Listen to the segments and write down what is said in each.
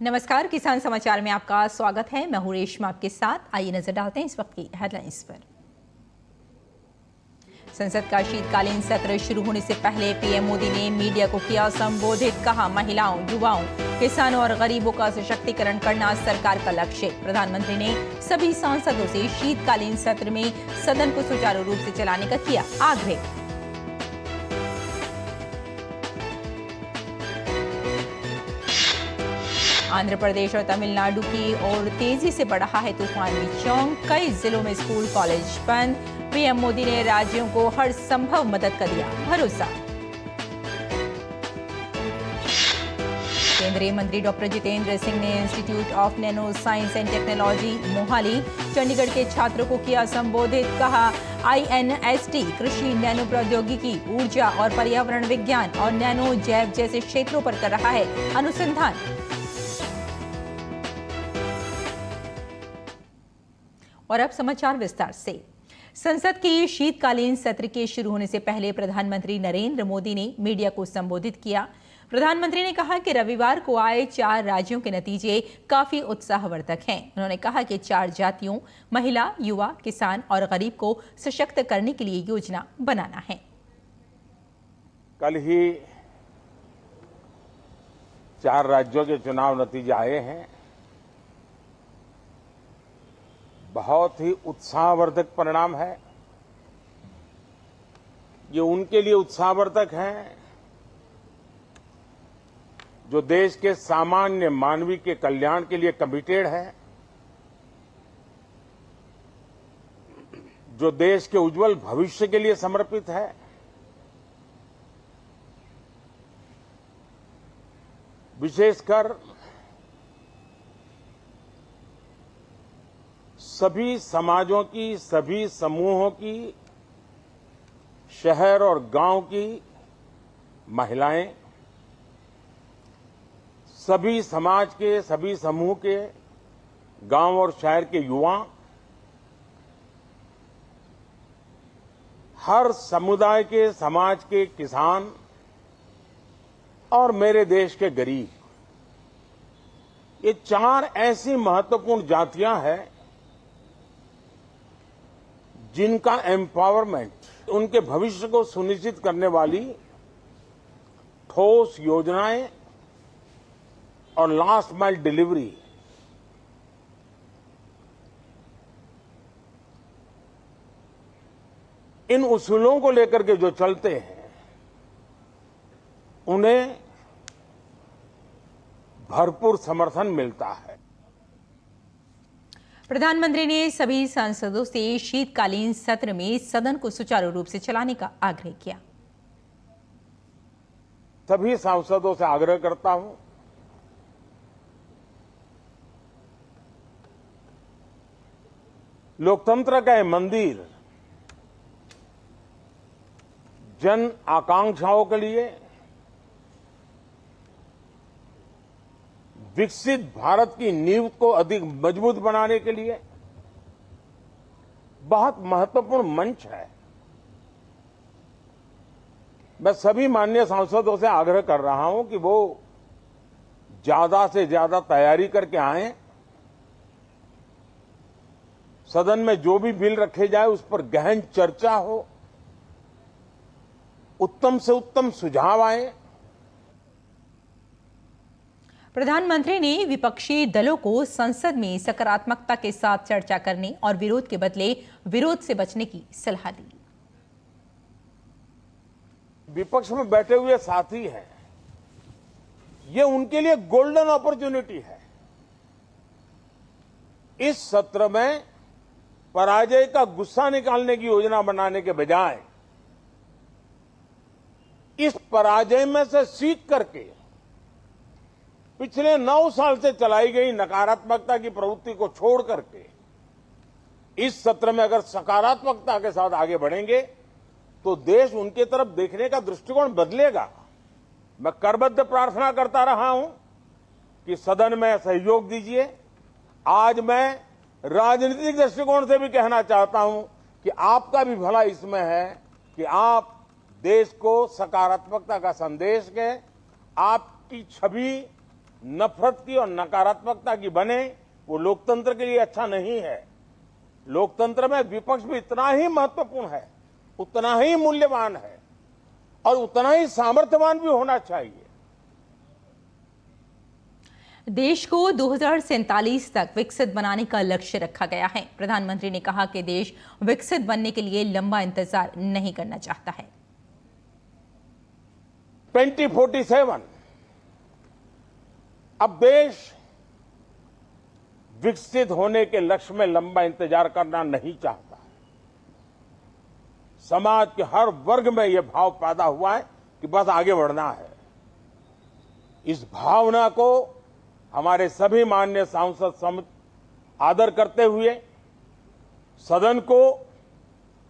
नमस्कार, किसान समाचार में आपका स्वागत है। मैं हूं रेशमा आपके साथ। आइए नजर डालते हैं इस वक्त की हेडलाइंस पर। संसद का शीतकालीन सत्र शुरू होने से पहले पीएम मोदी ने मीडिया को किया संबोधित। कहा, महिलाओं, युवाओं, किसानों और गरीबों का सशक्तिकरण करना सरकार का लक्ष्य। प्रधानमंत्री ने सभी सांसदों से शीतकालीन सत्र में सदन को सुचारू रूप से चलाने का किया आग्रह। आंध्र प्रदेश और तमिलनाडु की ओर तेजी से बढ़ रहा है तूफान मिचोंग। कई जिलों में स्कूल कॉलेज बंद। पीएम मोदी ने राज्यों को हर संभव मदद का दिया भरोसा। केंद्रीय मंत्री डॉक्टर जितेंद्र सिंह ने institute of nano science and technology Mohali Chandigarh के छात्रों को किया संबोधित। कहा, INST कृषि, नैनो प्रौद्योगिकी, ऊर्जा और पर्यावरण विज्ञान और नैनो जैव जैसे क्षेत्रों पर कर रहा है अनुसंधान। और अब समाचार विस्तार से। संसद के शीतकालीन सत्र के शुरू होने से पहले प्रधानमंत्री नरेंद्र मोदी ने मीडिया को संबोधित किया। प्रधानमंत्री ने कहा कि रविवार को आए 4 राज्यों के नतीजे काफी उत्साहवर्धक हैं। उन्होंने कहा कि 4 जातियों, महिला, युवा, किसान और गरीब को सशक्त करने के लिए योजना बनाना है। कल ही 4 राज्यों के चुनाव नतीजे आए हैं। बहुत ही उत्साहवर्धक परिणाम है। ये उनके लिए उत्साहवर्धक है जो देश के सामान्य मानवी के कल्याण के लिए कमिटेड है, जो देश के उज्जवल भविष्य के लिए समर्पित है, विशेषकर सभी समाजों की, सभी समूहों की, शहर और गांव की महिलाएं, सभी समाज के, सभी समूह के, गांव और शहर के युवा, हर समुदाय के, समाज के किसान और मेरे देश के गरीब, ये 4 ऐसी महत्वपूर्ण जातियां हैं जिनका एम्पावरमेंट, उनके भविष्य को सुनिश्चित करने वाली ठोस योजनाएं और लास्ट माइल डिलीवरी, इन उसूलों को लेकर के जो चलते हैं उन्हें भरपूर समर्थन मिलता है। प्रधानमंत्री ने सभी सांसदों से शीतकालीन सत्र में सदन को सुचारू रूप से चलाने का आग्रह किया। सभी सांसदों से आग्रह करता हूं, लोकतंत्र का यह मंदिर जन आकांक्षाओं के लिए, विकसित भारत की नींव को अधिक मजबूत बनाने के लिए बहुत महत्वपूर्ण मंच है। मैं सभी माननीय सांसदों से आग्रह कर रहा हूं कि वो ज्यादा से ज्यादा तैयारी करके आएं। सदन में जो भी बिल रखे जाए उस पर गहन चर्चा हो, उत्तम से उत्तम सुझाव आए। प्रधानमंत्री ने विपक्षी दलों को संसद में सकारात्मकता के साथ चर्चा करने और विरोध के बदले विरोध से बचने की सलाह दी। विपक्ष में बैठे हुए साथी हैं, ये उनके लिए गोल्डन अपॉर्चुनिटी है। इस सत्र में पराजय का गुस्सा निकालने की योजना बनाने के बजाय इस पराजय में से सीख करके पिछले 9 साल से चलाई गई नकारात्मकता की प्रवृत्ति को छोड़ करके इस सत्र में अगर सकारात्मकता के साथ आगे बढ़ेंगे तो देश उनके तरफ देखने का दृष्टिकोण बदलेगा। मैं करबद्ध प्रार्थना करता रहा हूं कि सदन में सहयोग दीजिए। आज मैं राजनीतिक दृष्टिकोण से भी कहना चाहता हूं कि आपका भी भला इसमें है कि आप देश को सकारात्मकता का संदेश दें, आपकी छवि नफरत की और नकारात्मकता की बने, वो लोकतंत्र के लिए अच्छा नहीं है। लोकतंत्र में विपक्ष भी इतना ही महत्वपूर्ण है, उतना ही मूल्यवान है और उतना ही सामर्थ्यवान भी होना चाहिए। देश को 2047 तक विकसित बनाने का लक्ष्य रखा गया है। प्रधानमंत्री ने कहा कि देश विकसित बनने के लिए लंबा इंतजार नहीं करना चाहता है। 2047 अब देश विकसित होने के लक्ष्य में लंबा इंतजार करना नहीं चाहता। समाज के हर वर्ग में यह भाव पैदा हुआ है कि बस आगे बढ़ना है। इस भावना को हमारे सभी माननीय सांसद आदर करते हुए सदन को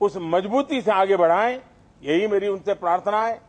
उस मजबूती से आगे बढ़ाएं, यही मेरी उनसे प्रार्थना है।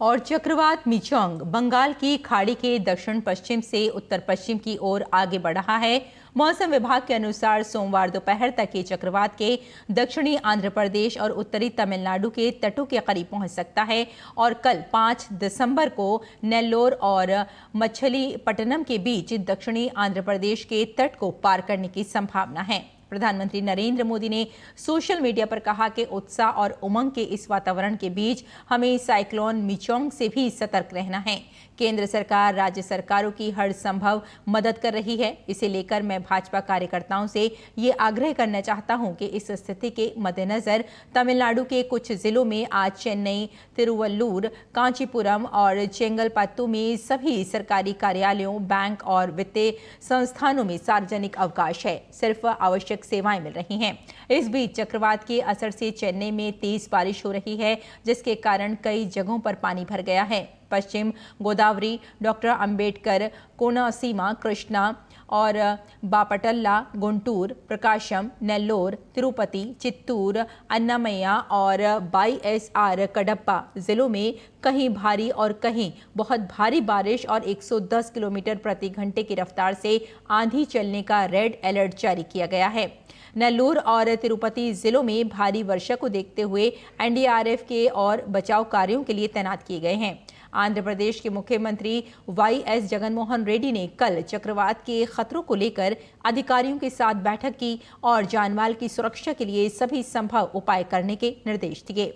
और चक्रवात मिचोंग बंगाल की खाड़ी के दक्षिण पश्चिम से उत्तर पश्चिम की ओर आगे बढ़ रहा है। मौसम विभाग के अनुसार सोमवार दोपहर तक ये चक्रवात के दक्षिणी आंध्र प्रदेश और उत्तरी तमिलनाडु के तटों के करीब पहुंच सकता है और कल 5 दिसंबर को नेल्लोर और मछलीपट्टनम के बीच दक्षिणी आंध्र प्रदेश के तट को पार करने की संभावना है। प्रधानमंत्री नरेंद्र मोदी ने सोशल मीडिया पर कहा कि उत्साह और उमंग के इस वातावरण के बीच हमें साइक्लोन मिचोंग से भी सतर्क रहना है। केंद्र सरकार राज्य सरकारों की हर संभव मदद कर रही है। इसे लेकर मैं भाजपा कार्यकर्ताओं से ये आग्रह करना चाहता हूं कि इस स्थिति के मद्देनजर तमिलनाडु के कुछ जिलों में आज चेन्नई, तिरुवल्लुर, कांचीपुरम और चेंगलपत्तू में सभी सरकारी कार्यालयों, बैंक और वित्तीय संस्थानों में सार्वजनिक अवकाश है। सिर्फ आवश्यक सेवाएं मिल रही हैं। इस बीच चक्रवात के असर से चेन्नई में तेज बारिश हो रही है, जिसके कारण कई जगहों पर पानी भर गया है। पश्चिम गोदावरी, डॉक्टर अंबेडकर, कोनासीमा, कृष्णा और बापटल्ला, गुंटूर, प्रकाशम, नेल्लोर, तिरुपति, चित्तूर, अन्नामय्या और YSR कडप्पा जिलों में कहीं भारी और कहीं बहुत भारी बारिश और 110 किलोमीटर प्रति घंटे की रफ्तार से आंधी चलने का रेड अलर्ट जारी किया गया है। नेल्लोर और तिरुपति जिलों में भारी वर्षा को देखते हुए NDRF के और बचाव कार्यों के लिए तैनात किए गए हैं। आंध्र प्रदेश के मुख्यमंत्री YS जगनमोहन रेड्डी ने कल चक्रवात के खतरों को लेकर अधिकारियों के साथ बैठक की और जानमाल की सुरक्षा के लिए सभी संभव उपाय करने के निर्देश दिए।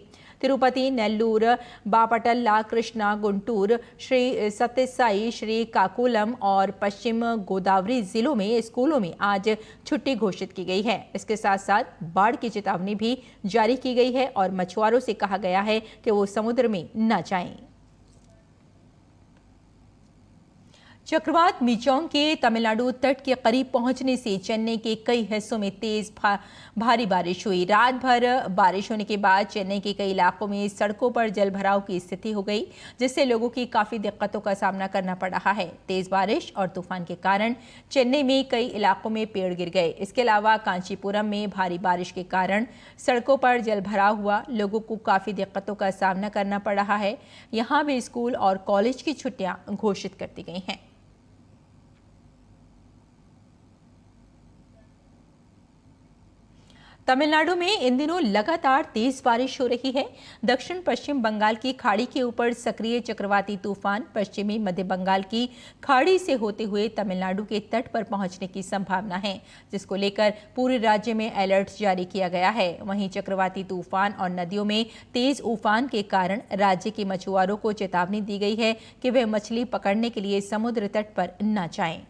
तिरुपति, नेल्लूर, बापटल्ला, कृष्णा, गुंटूर, श्री सत्यसाई, श्री काकुलम और पश्चिम गोदावरी जिलों में स्कूलों में आज छुट्टी घोषित की गई है। इसके साथ साथ बाढ़ की चेतावनी भी जारी की गई है और मछुआरों से कहा गया है कि वो समुद्र में न जाएं। चक्रवात मिचोंग के तमिलनाडु तट के करीब पहुंचने से चेन्नई के कई हिस्सों में तेज भारी बारिश हुई। रात भर बारिश होने के बाद चेन्नई के कई इलाकों में सड़कों पर जलभराव की स्थिति हो गई, जिससे लोगों की काफी दिक्कतों का सामना करना पड़ रहा है। तेज बारिश और तूफान के कारण चेन्नई में कई इलाकों में पेड़ गिर गए। इसके अलावा कांचीपुरम में भारी बारिश के कारण सड़कों पर जलभराव हुआ। लोगों को काफी दिक्कतों का सामना करना पड़ रहा है। यहाँ भी स्कूल और कॉलेज की छुट्टियां घोषित कर दी गई हैं। तमिलनाडु में इन दिनों लगातार तेज बारिश हो रही है। दक्षिण पश्चिम बंगाल की खाड़ी के ऊपर सक्रिय चक्रवाती तूफान पश्चिमी मध्य बंगाल की खाड़ी से होते हुए तमिलनाडु के तट पर पहुंचने की संभावना है, जिसको लेकर पूरे राज्य में अलर्ट जारी किया गया है। वहीं चक्रवाती तूफान और नदियों में तेज उफान के कारण राज्य के मछुआरों को चेतावनी दी गई है कि वे मछली पकड़ने के लिए समुद्र तट पर न जाएं।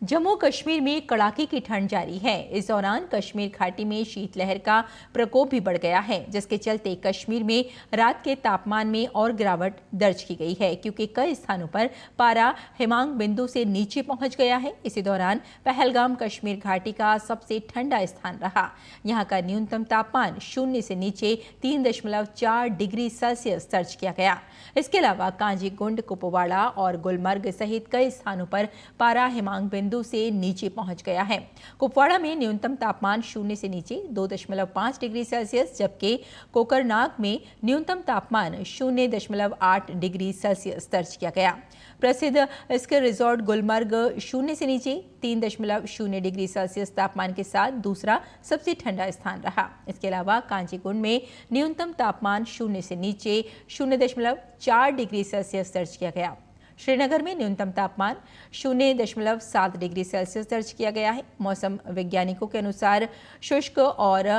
जम्मू कश्मीर में कड़ाके की ठंड जारी है। इस दौरान कश्मीर घाटी में शीतलहर का प्रकोप भी बढ़ गया है, जिसके चलते कश्मीर में रात के तापमान में और गिरावट दर्ज की गई है, क्योंकि कई स्थानों पर पारा हिमांक बिंदु से नीचे पहुंच गया है। इसी दौरान पहलगाम कश्मीर घाटी का सबसे ठंडा स्थान रहा। यहाँ का न्यूनतम तापमान 0 से नीचे 3.4 डिग्री सेल्सियस दर्ज किया गया। इसके अलावा कांजीगुंड, कुपवाड़ा और गुलमर्ग सहित कई स्थानों पर पारा हिमांक बिंदु बिंदु से नीचे पहुंच गया है। कुपवाड़ा में न्यूनतम तापमान 0 से नीचे 2.5 डिग्री सेल्सियस, जबकि कोकरनाग में न्यूनतम तापमान 0.8 डिग्री सेल्सियस दर्ज किया गया। प्रसिद्ध स्की रिजॉर्ट गुलमर्ग 0 से नीचे 3.0 डिग्री सेल्सियस तापमान के साथ दूसरा सबसे ठंडा स्थान रहा। इसके अलावा कांचीकुंड में न्यूनतम तापमान 0 से नीचे 0.4 डिग्री सेल्सियस दर्ज किया गया। श्रीनगर में न्यूनतम तापमान 0.7 डिग्री सेल्सियस दर्ज किया गया है। मौसम वैज्ञानिकों के अनुसार शुष्क और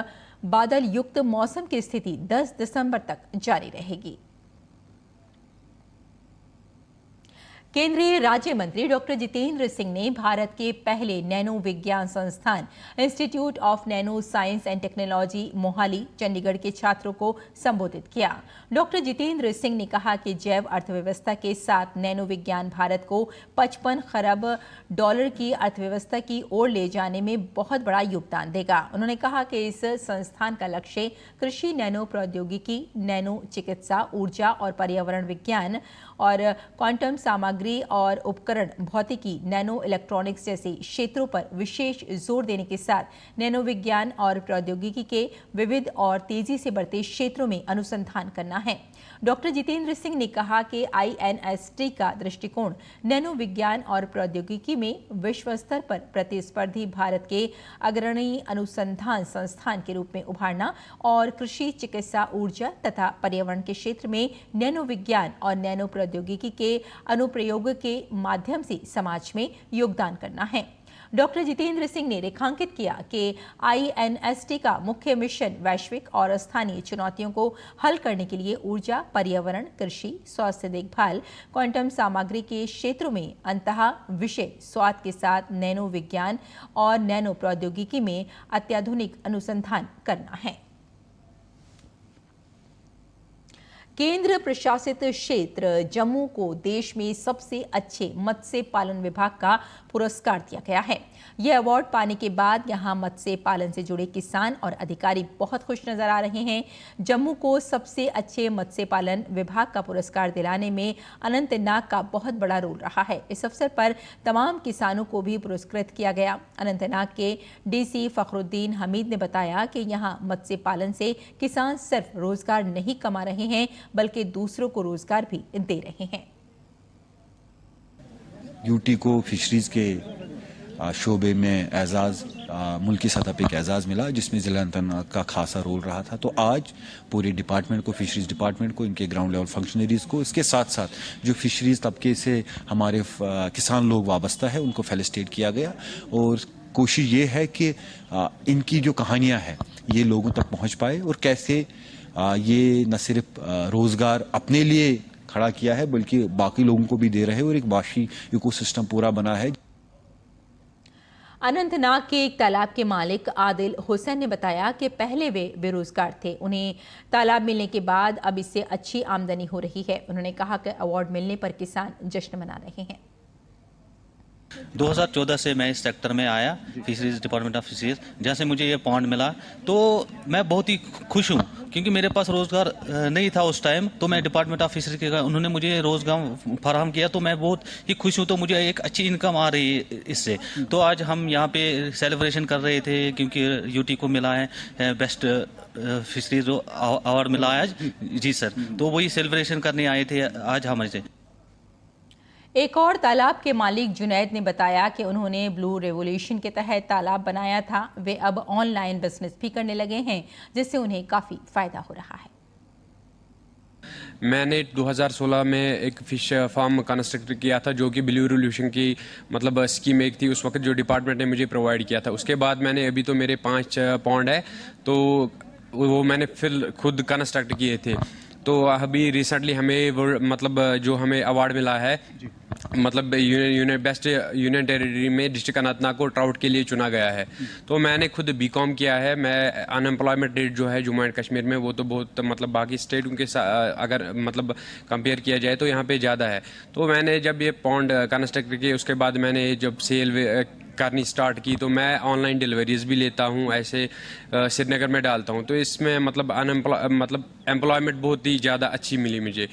बादल युक्त मौसम की स्थिति 10 दिसंबर तक जारी रहेगी। केंद्रीय राज्य मंत्री डॉक्टर जितेंद्र सिंह ने भारत के पहले नैनो विज्ञान संस्थान institute of nano science and technology Mohali Chandigarh के छात्रों को संबोधित किया। डॉक्टर जितेंद्र सिंह ने कहा कि जैव अर्थव्यवस्था के साथ नैनो विज्ञान भारत को 55 खरब डॉलर की अर्थव्यवस्था की ओर ले जाने में बहुत बड़ा योगदान देगा। उन्होंने कहा कि इस संस्थान का लक्ष्य कृषि, नैनो प्रौद्योगिकी, नैनो चिकित्सा, ऊर्जा और पर्यावरण विज्ञान और क्वांटम सामग्री और उपकरण, भौतिकी, नैनो इलेक्ट्रॉनिक्स जैसे क्षेत्रों पर विशेष जोर देने के साथ नैनो विज्ञान और प्रौद्योगिकी के विविध और तेजी से बढ़ते क्षेत्रों में अनुसंधान करना है। डॉक्टर जितेंद्र सिंह ने कहा कि INST का दृष्टिकोण नैनो विज्ञान और प्रौद्योगिकी में विश्व स्तर पर प्रतिस्पर्धी भारत के अग्रणी अनुसंधान संस्थान के रूप में उभारना और कृषि, चिकित्सा, ऊर्जा तथा पर्यावरण के क्षेत्र में नैनो विज्ञान और नैनो प्रौद्योगिकी के अनुप्रयोग के माध्यम से समाज में योगदान करना है। डॉक्टर जितेंद्र सिंह ने रेखांकित किया कि INST का मुख्य मिशन वैश्विक और स्थानीय चुनौतियों को हल करने के लिए ऊर्जा, पर्यावरण, कृषि, स्वास्थ्य देखभाल, क्वांटम सामग्री के क्षेत्रों में अंतः विषय स्वाद के साथ नैनो विज्ञान और नैनो प्रौद्योगिकी में अत्याधुनिक अनुसंधान करना है। केंद्र प्रशासित क्षेत्र जम्मू को देश में सबसे अच्छे मत्स्य पालन विभाग का पुरस्कार दिया गया है। यह अवार्ड पाने के बाद यहां मत्स्य पालन से जुड़े किसान और अधिकारी बहुत खुश नजर आ रहे हैं। जम्मू को सबसे अच्छे मत्स्य पालन विभाग का पुरस्कार दिलाने में अनंतनाग का बहुत बड़ा रोल रहा है। इस अवसर पर तमाम किसानों को भी पुरस्कृत किया गया। अनंतनाग के DC फखरुद्दीन हमीद ने बताया कि यहां मत्स्य पालन से किसान सिर्फ रोजगार नहीं कमा रहे हैं बल्कि दूसरों को रोजगार भी दे रहे हैं। यूटी को फिशरीज के शोबे में एजाज, मुल्की सतह पे एक एजाज मिला जिसमें जिला अनंतनाग का खासा रोल रहा था। तो आज पूरे डिपार्टमेंट को, फिशरीज डिपार्टमेंट को, इनके ग्राउंड लेवल फंक्शनरीज को, इसके साथ साथ जो फिशरीज तबके से हमारे किसान लोग वाबस्ता है उनको फेलिसिटेट किया गया। और कोशिश ये है कि इनकी जो कहानियां हैं ये लोगों तक पहुंच पाए और कैसे ये न सिर्फ रोजगार अपने लिए खड़ा किया है बल्कि बाकी लोगों को भी दे रहे हैं और एक वाशी इकोसिस्टम पूरा बना है। अनंतनाग के एक तालाब के मालिक आदिल हुसैन ने बताया कि पहले वे बेरोजगार थे, उन्हें तालाब मिलने के बाद अब इससे अच्छी आमदनी हो रही है। उन्होंने कहा कि अवार्ड मिलने पर किसान जश्न मना रहे हैं। 2014 से मैं इस सेक्टर में आया, फिशरीज डिपार्टमेंट ऑफ फिशरीज। जहाँ से मुझे ये पॉन्ड मिला तो मैं बहुत ही खुश हूँ क्योंकि मेरे पास रोजगार नहीं था उस टाइम। तो मैं डिपार्टमेंट ऑफ फिशरीज के उन्होंने मुझे रोजगार फराहम किया तो मैं बहुत ही खुश हूँ। तो मुझे एक अच्छी इनकम आ रही है इससे। तो आज हम यहाँ पे सेलिब्रेशन कर रहे थे क्योंकि यूटी को मिला है बेस्ट फिशरीज अवार्ड मिला है आज। जी सर, तो वही सेलिब्रेशन करने आए थे आज हमारे से। एक और तालाब के मालिक जुनैद ने बताया कि उन्होंने ब्लू रेवोल्यूशन के तहत तालाब बनाया था। वे अब ऑनलाइन बिजनेस भी करने लगे हैं जिससे उन्हें काफी फायदा हो रहा है। मैंने 2016 में एक फिश फार्म कंस्ट्रक्ट किया था जो कि ब्लू रेवोल्यूशन की मतलब स्कीम एक थी उस वक्त जो डिपार्टमेंट ने मुझे प्रोवाइड किया था। उसके बाद मैंने अभी तो मेरे 5 पॉन्ड है तो वो मैंने फिर खुद कंस्ट्रक्ट किए थे। तो अभी रिसेंटली हमें मतलब जो हमें अवार्ड मिला है मतलब बेस्ट यूनियन टेरिटरी में डिस्ट्रिक्ट अनंतनाग को ट्राउट के लिए चुना गया है। तो मैंने खुद बीकॉम किया है। मैं अनएम्प्लॉयमेंट रेट जो है जम्मू एंड कश्मीर में वो तो बहुत मतलब बाकी स्टेट के अगर मतलब कंपेयर किया जाए तो यहाँ पे ज़्यादा है। तो मैंने जब ये पॉन्ड कंस्ट्रक्ट किए उसके बाद मैंने जब सेल करनी स्टार्ट की तो मैं ऑनलाइन डिलीवरीज भी लेता हूँ, ऐसे श्रीनगर में डालता हूँ। तो इसमें मतलब एम्प्लॉयमेंट बहुत ही ज़्यादा अच्छी मिली मुझे।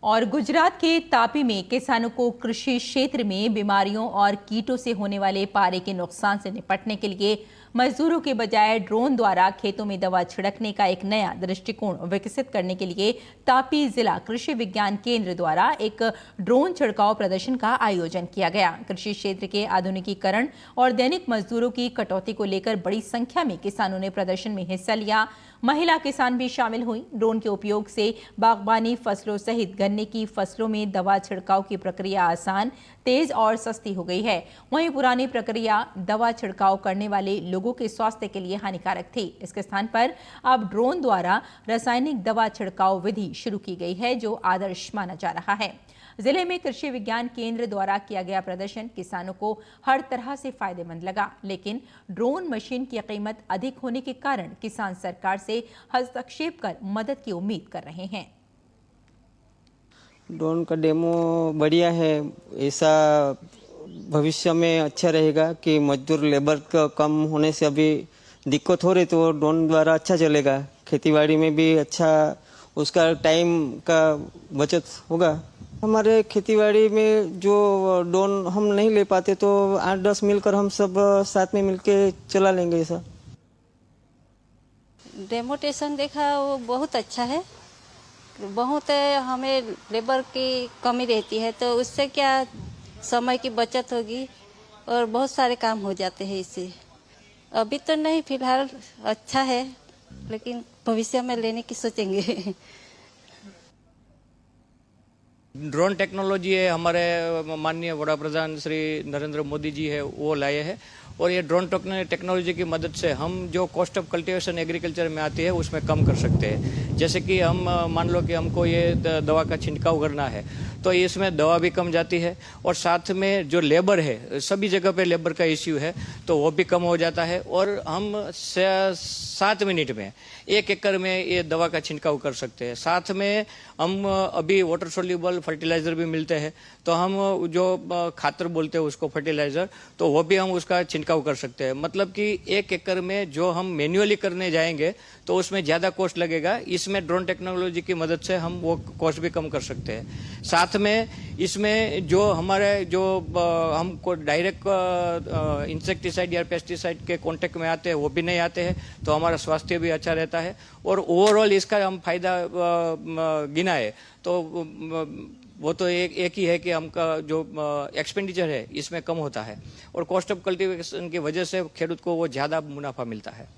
और गुजरात के तापी में किसानों को कृषि क्षेत्र में बीमारियों और कीटों से होने वाले पारे के नुकसान से निपटने के लिए मजदूरों के बजाय ड्रोन द्वारा खेतों में दवा छिड़कने का एक नया दृष्टिकोण विकसित करने के लिए तापी जिला कृषि विज्ञान केंद्र द्वारा एक ड्रोन छिड़काव प्रदर्शन का आयोजन किया गया। कृषि क्षेत्र के आधुनिकीकरण और दैनिक मजदूरों की कटौती को लेकर बड़ी संख्या में किसानों ने प्रदर्शन में हिस्सा लिया। महिला किसान भी शामिल हुई। ड्रोन के उपयोग से बागबानी फसलों सहित गन्ने की फसलों में दवा छिड़काव की प्रक्रिया आसान, तेज और सस्ती हो गई है। वहीं पुरानी प्रक्रिया दवा छिड़काव करने वाले लोगों के स्वास्थ्य के लिए हानिकारक थी। इसके स्थान पर अब ड्रोन द्वारा रासायनिक दवा छिड़काव विधि शुरू की गई है, जो आदर्श माना जा रहा है। जिले में कृषि विज्ञान केंद्र द्वारा किया गया प्रदर्शन किसानों को हर तरह से फायदेमंद लगा, लेकिन ड्रोन मशीन की कीमत अधिक होने के कारण किसान सरकार से हस्तक्षेप कर मदद की उम्मीद कर रहे हैं। ड्रोन का डेमो बढ़िया है, ऐसा भविष्य में अच्छा रहेगा कि मजदूर लेबर का कम होने से अभी दिक्कत हो रही, तो ड्रोन द्वारा अच्छा चलेगा। खेतीबाड़ी में भी अच्छा उसका टाइम का बचत होगा। हमारे खेतीबाड़ी में जो ड्रोन हम नहीं ले पाते तो 8-10 मिलकर हम सब साथ में मिलके चला लेंगे। ऐसा डेमोटेशन देखा, वो बहुत अच्छा है। बहुत हमें लेबर की कमी रहती है, तो उससे क्या समय की बचत होगी और बहुत सारे काम हो जाते हैं इससे। अभी तो नहीं, फिलहाल अच्छा है, लेकिन भविष्य में लेने की सोचेंगे। ड्रोन टेक्नोलॉजी है, हमारे माननीय वड़ा प्रधान श्री नरेंद्र मोदी जी है वो लाए हैं, और ये ड्रोन टेक्नोलॉजी की मदद से हम जो कॉस्ट ऑफ कल्टीवेशन एग्रीकल्चर में आती है उसमें कम कर सकते हैं। जैसे कि हम मान लो कि हमको ये दवा का छिड़काव करना है, तो इसमें दवा भी कम जाती है, और साथ में जो लेबर है, सभी जगह पे लेबर का इश्यू है, तो वो भी कम हो जाता है। और हम 7 मिनट में 1 एकड़ में ये दवा का छिड़काव कर सकते हैं। साथ में हम अभी वाटर सोल्यूबल फर्टिलाइजर भी मिलते हैं, तो हम जो खातर बोलते हैं उसको फर्टिलाइजर, तो वो भी हम उसका छिड़काव कर सकते हैं। मतलब कि 1 एकड़ में जो हम मैन्युअली करने जाएंगे तो उसमें ज़्यादा कॉस्ट लगेगा। इसमें ड्रोन टेक्नोलॉजी की मदद से हम वो कॉस्ट भी कम कर सकते हैं। साथ में इसमें जो हमारे जो हमको डायरेक्ट इंसेक्टिसाइड या पेस्टिसाइड के कांटेक्ट में आते हैं वो भी नहीं आते हैं, तो हमारा स्वास्थ्य भी अच्छा रहता है। और ओवरऑल इसका हम फायदा गिनाए तो वो तो एक ही है कि हमका जो एक्सपेंडिचर है इसमें कम होता है, और कॉस्ट ऑफ कल्टीवेशन की वजह से खेडूत को वो ज़्यादा मुनाफा मिलता है।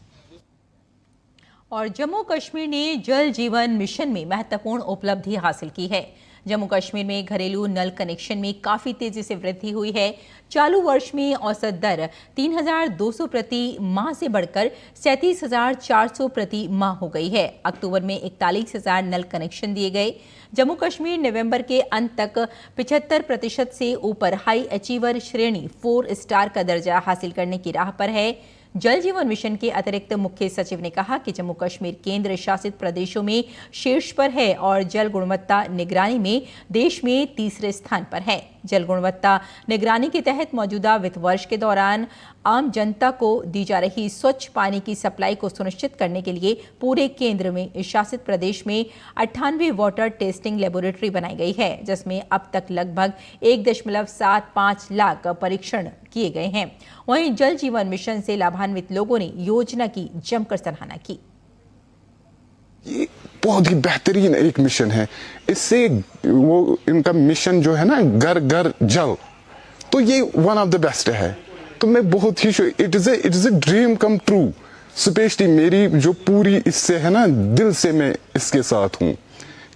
और जम्मू कश्मीर ने जल जीवन मिशन में महत्वपूर्ण उपलब्धि हासिल की है। जम्मू कश्मीर में घरेलू नल कनेक्शन में काफी तेजी से वृद्धि हुई है। चालू वर्ष में औसत दर 3,200 प्रति माह से बढ़कर 37,400 प्रति माह हो गई है। अक्टूबर में 41,000 नल कनेक्शन दिए गए। जम्मू कश्मीर नवंबर के अंत तक 75% से ऊपर हाई अचीवर श्रेणी 4 स्टार का दर्जा हासिल करने की राह पर है। जल जीवन मिशन के अतिरिक्त मुख्य सचिव ने कहा कि जम्मू कश्मीर केंद्र शासित प्रदेशों में शीर्ष पर है और जल गुणवत्ता निगरानी में देश में तीसरे स्थान पर है। जल गुणवत्ता निगरानी के तहत मौजूदा वित्त वर्ष के दौरान आम जनता को दी जा रही स्वच्छ पानी की सप्लाई को सुनिश्चित करने के लिए पूरे केंद्र में शासित प्रदेश में 98 वाटर टेस्टिंग लेबोरेटरी बनाई गई है, जिसमें अब तक लगभग 1.75 लाख परीक्षण किए गए हैं। वहीं जल जीवन मिशन से लाभान्वित लोगों ने योजना की जमकर सराहना की। ये बहुत ही बेहतरीन एक मिशन है। इससे वो इनका मिशन जो है ना, घर घर जल, तो ये वन ऑफ द बेस्ट है। तो मैं बहुत ही it is a dream come true. Specially मेरी जो पूरी इससे है ना, दिल से मैं इसके साथ हूँ,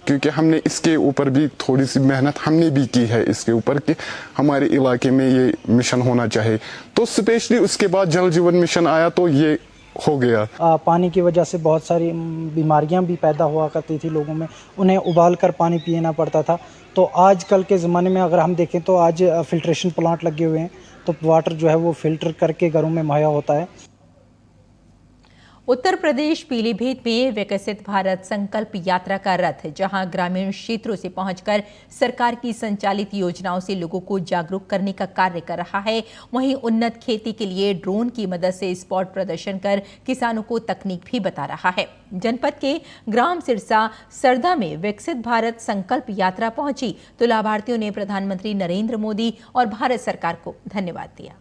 क्योंकि हमने इसके ऊपर भी थोड़ी सी मेहनत हमने भी की है इसके ऊपर कि हमारे इलाके में ये मिशन होना चाहिए। तो स्पेशली उसके बाद जल जीवन मिशन आया तो ये हो गया। पानी की वजह से बहुत सारी बीमारियां भी पैदा हुआ करती थी लोगों में, उन्हें उबाल कर पानी पीना पड़ता था। तो आजकल के ज़माने में अगर हम देखें तो आज फिल्ट्रेशन प्लांट लगे हुए हैं, तो वाटर जो है वो फिल्टर करके घरों में मुहैया होता है। उत्तर प्रदेश पीलीभीत में विकसित भारत संकल्प यात्रा का रथ जहां ग्रामीण क्षेत्रों से पहुंचकर सरकार की संचालित योजनाओं से लोगों को जागरूक करने का कार्य कर रहा है, वहीं उन्नत खेती के लिए ड्रोन की मदद से स्पॉट प्रदर्शन कर किसानों को तकनीक भी बता रहा है। जनपद के ग्राम सिरसा सरदा में विकसित भारत संकल्प यात्रा पहुंची तो लाभार्थियों ने प्रधानमंत्री नरेंद्र मोदी और भारत सरकार को धन्यवाद दिया।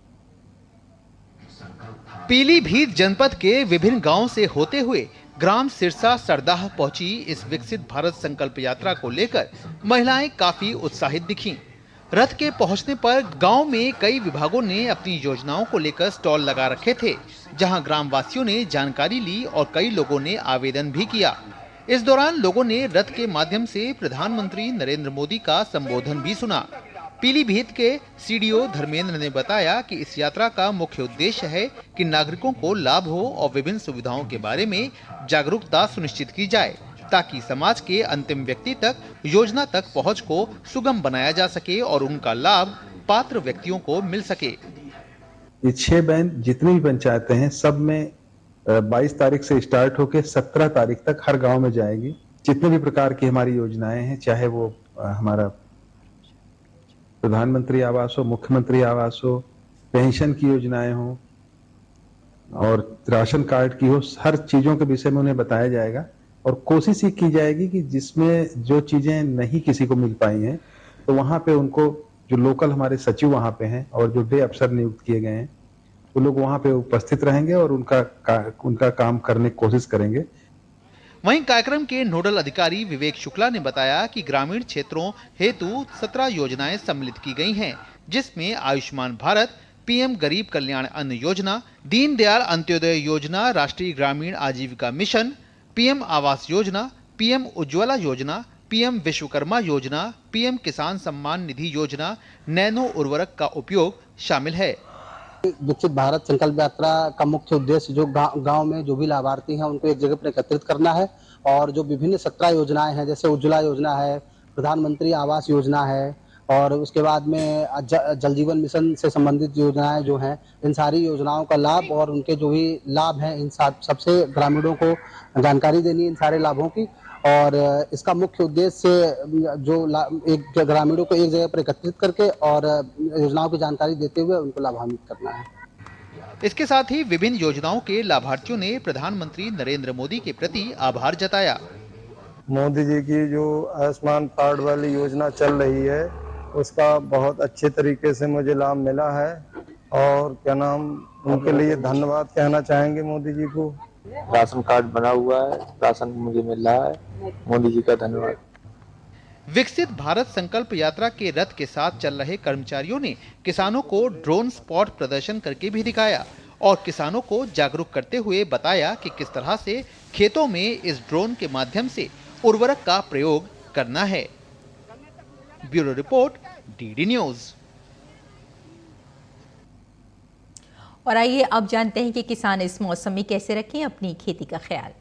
पीलीभीत जनपद के विभिन्न गांवों से होते हुए ग्राम सिरसा सरदाह पहुंची इस विकसित भारत संकल्प यात्रा को लेकर महिलाएं काफी उत्साहित दिखीं। रथ के पहुंचने पर गांव में कई विभागों ने अपनी योजनाओं को लेकर स्टॉल लगा रखे थे, जहां ग्रामवासियों ने जानकारी ली और कई लोगों ने आवेदन भी किया। इस दौरान लोगों ने रथ के माध्यम से प्रधानमंत्री नरेंद्र मोदी का संबोधन भी सुना। पीलीभीत के सीडीओ धर्मेंद्र ने बताया कि इस यात्रा का मुख्य उद्देश्य है कि नागरिकों को लाभ हो और विभिन्न सुविधाओं के बारे में जागरूकता सुनिश्चित की जाए, ताकि समाज के अंतिम व्यक्ति तक योजना तक पहुंच को सुगम बनाया जा सके और उनका लाभ पात्र व्यक्तियों को मिल सके। ये 6 बैंड जितनी भी पंचायतें हैं सब में 22 तारीख से स्टार्ट होकर 17 तारीख तक हर गाँव में जाएगी। जितने भी प्रकार की हमारी योजनाएं हैं, चाहे वो हमारा प्रधानमंत्री आवास हो, मुख्यमंत्री आवास हो, पेंशन की योजनाएं हो और राशन कार्ड की हो, हर चीजों के विषय में उन्हें बताया जाएगा और कोशिश ही की जाएगी कि जिसमें जो चीजें नहीं किसी को मिल पाई हैं तो वहां पे उनको जो लोकल हमारे सचिव वहां पे हैं और जो डे अफसर नियुक्त किए गए हैं वो लोग वहां पे उपस्थित रहेंगे और उनका काम करने की कोशिश करेंगे। वहीं कार्यक्रम के नोडल अधिकारी विवेक शुक्ला ने बताया कि ग्रामीण क्षेत्रों हेतु 17 योजनाएं सम्मिलित की गई हैं, जिसमें आयुष्मान भारत, पीएम गरीब कल्याण अन्न योजना, दीनदयाल अंत्योदय योजना, राष्ट्रीय ग्रामीण आजीविका mission, PM Awas Yojana, PM Ujjwala योजना, पीएम विश्वकर्मा योजना, पीएम किसान सम्मान निधि योजना, नैनो उर्वरक का उपयोग शामिल है। विकसित भारत संकल्प यात्रा का मुख्य उद्देश्य जो गांव में जो भी लाभार्थी हैं उनको एक जगह पर एकत्रित करना है और जो विभिन्न 17 योजनाएं हैं, जैसे उज्ज्वला योजना है, प्रधानमंत्री आवास योजना है और उसके बाद में जल जीवन मिशन से संबंधित योजनाएं जो हैं, इन सारी योजनाओं का लाभ और उनके जो भी लाभ हैं इन सबसे ग्रामीणों को जानकारी देनी इन सारे लाभों की। और इसका मुख्य उद्देश्य जो एक ग्रामीणों को एक जगह पर एकत्रित करके और योजनाओं की जानकारी देते हुए उनको लाभान्वित करना है। इसके साथ ही विभिन्न योजनाओं के लाभार्थियों ने प्रधानमंत्री नरेंद्र मोदी के प्रति आभार जताया। मोदी जी की जो आयुष्मान कार्ड वाली योजना चल रही है उसका बहुत अच्छे तरीके से मुझे लाभ मिला है और उनके लिए धन्यवाद कहना चाहेंगे मोदी जी को। राशन कार्ड बना हुआ है, राशन मुझे मिल रहा है, मोदी जी का धन्यवाद। विकसित भारत संकल्प यात्रा के रथ के साथ चल रहे कर्मचारियों ने किसानों को ड्रोन स्पॉट प्रदर्शन करके भी दिखाया और किसानों को जागरूक करते हुए बताया कि किस तरह से खेतों में इस ड्रोन के माध्यम से उर्वरक का प्रयोग करना है। Bureau report, DD news. और आइए अब जानते हैं कि किसान इस मौसम में कैसे रखें अपनी खेती का ख्याल।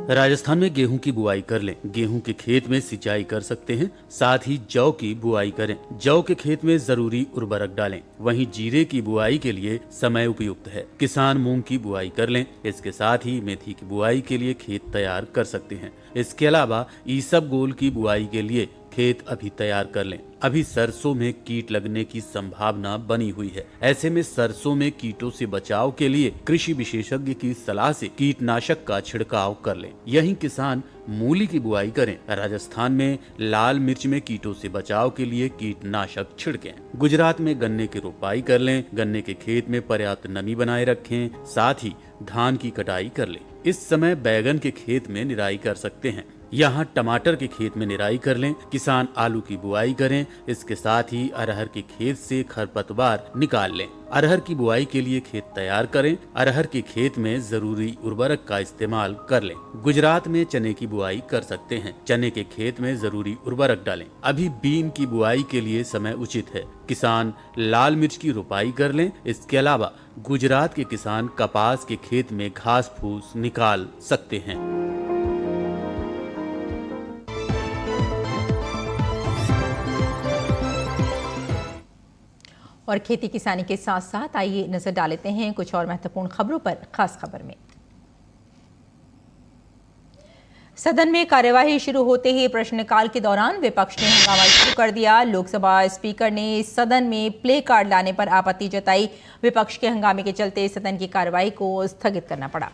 राजस्थान में गेहूं की बुआई कर लें। गेहूं के खेत में सिंचाई कर सकते हैं, साथ ही जौ की बुआई करें। जौ के खेत में जरूरी उर्वरक डालें। वहीं जीरे की बुआई के लिए समय उपयुक्त है। किसान मूंग की बुआई कर लें। इसके साथ ही मेथी की बुआई के लिए खेत तैयार कर सकते हैं। इसके अलावा ईसबगोल की बुआई के लिए खेत अभी तैयार कर लें। अभी सरसों में कीट लगने की संभावना बनी हुई है। ऐसे में सरसों में कीटों से बचाव के लिए कृषि विशेषज्ञ की सलाह से कीटनाशक का छिड़काव कर लें। यहीं किसान मूली की बुआई करें। राजस्थान में लाल मिर्च में कीटों से बचाव के लिए कीटनाशक छिड़कें। गुजरात में गन्ने की रोपाई कर लें। गन्ने के खेत में पर्याप्त नमी बनाए रखें। साथ ही धान की कटाई कर लें। इस समय बैगन के खेत में निराई कर सकते हैं। यहाँ टमाटर के खेत में निराई कर लें। किसान आलू की बुआई करें। इसके साथ ही अरहर के खेत से खरपतवार निकाल लें। अरहर की बुआई के लिए खेत तैयार करें। अरहर के खेत में जरूरी उर्वरक का इस्तेमाल कर लें। गुजरात में चने की बुआई कर सकते हैं। चने के खेत में जरूरी उर्वरक डालें। अभी बीन की बुआई के लिए समय उचित है। किसान लाल मिर्च की रोपाई कर लें। इसके अलावा गुजरात के किसान कपास के खेत में घास फूस निकाल सकते हैं। और खेती किसानी के साथ साथ आइए नजर डाल लेते हैं कुछ और महत्वपूर्ण खबरों पर। खास खबर में सदन में कार्यवाही शुरू होते ही प्रश्नकाल के दौरान विपक्ष ने हंगामा शुरू कर दिया। लोकसभा स्पीकर ने सदन में प्ले कार्ड लाने पर आपत्ति जताई। विपक्ष के हंगामे के चलते सदन की कार्यवाही को स्थगित करना पड़ा।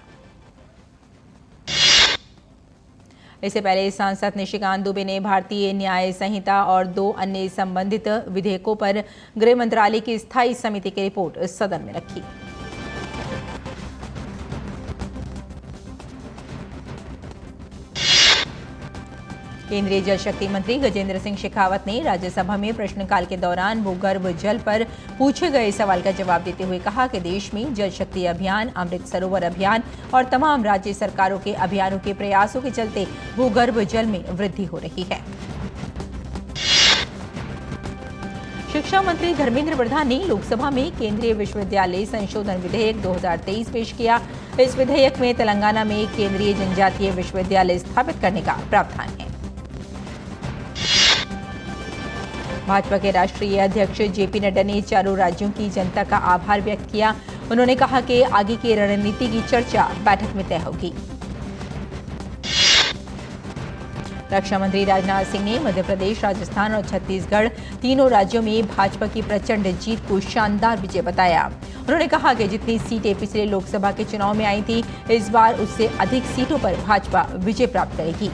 इससे पहले सांसद निशिकांत दुबे ने भारतीय न्याय संहिता और 2 अन्य संबंधित विधेयकों पर गृह मंत्रालय की स्थायी समिति की रिपोर्ट सदन में रखी। केंद्रीय जल शक्ति मंत्री गजेंद्र सिंह शेखावत ने राज्यसभा में प्रश्नकाल के दौरान भूगर्भ जल पर पूछे गए सवाल का जवाब देते हुए कहा कि देश में जल शक्ति अभियान, अमृत सरोवर अभियान और तमाम राज्य सरकारों के अभियानों के प्रयासों के चलते भूगर्भ जल में वृद्धि हो रही है। शिक्षा मंत्री धर्मेंद्र प्रधान ने लोकसभा में केंद्रीय विश्वविद्यालय संशोधन विधेयक 2023 पेश किया। इस विधेयक में तेलंगाना में केंद्रीय जनजातीय विश्वविद्यालय स्थापित करने का प्रावधान है। भाजपा के राष्ट्रीय अध्यक्ष जेपी नड्डा ने चारों राज्यों की जनता का आभार व्यक्त किया। उन्होंने कहा कि आगे की रणनीति की चर्चा बैठक में तय होगी। रक्षा मंत्री राजनाथ सिंह ने मध्य प्रदेश, राजस्थान और छत्तीसगढ़ तीनों राज्यों में भाजपा की प्रचंड जीत को शानदार विजय बताया। उन्होंने कहा कि जितनी सीटें पिछले लोकसभा के चुनाव में आई थी, इस बार उससे अधिक सीटों पर भाजपा विजय प्राप्त करेगी।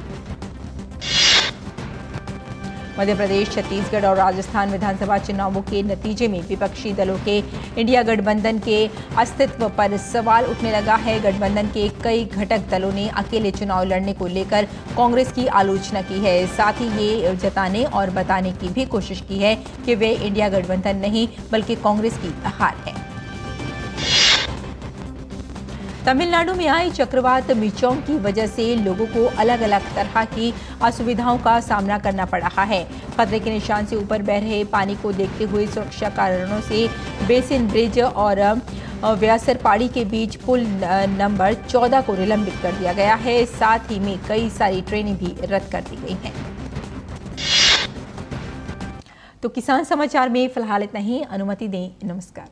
मध्य प्रदेश, छत्तीसगढ़ और राजस्थान विधानसभा चुनावों के नतीजे में विपक्षी दलों के इंडिया गठबंधन के अस्तित्व पर सवाल उठने लगा है। गठबंधन के कई घटक दलों ने अकेले चुनाव लड़ने को लेकर कांग्रेस की आलोचना की है। साथ ही ये जताने और बताने की भी कोशिश की है कि वे इंडिया गठबंधन नहीं बल्कि कांग्रेस की हार है। तमिलनाडु में आई चक्रवात मिचोंग की वजह से लोगों को अलग अलग तरह की असुविधाओं का सामना करना पड़ रहा है। खतरे के निशान से ऊपर बह रहे पानी को देखते हुए सुरक्षा कारणों से बेसिन ब्रिज और व्यासरपाड़ी के बीच पुल नंबर 14 को निलंबित कर दिया गया है। साथ ही में कई सारी ट्रेनें भी रद्द कर दी गई हैं। तो किसान समाचार में फिलहाल इतना ही। अनुमति दें। नमस्कार।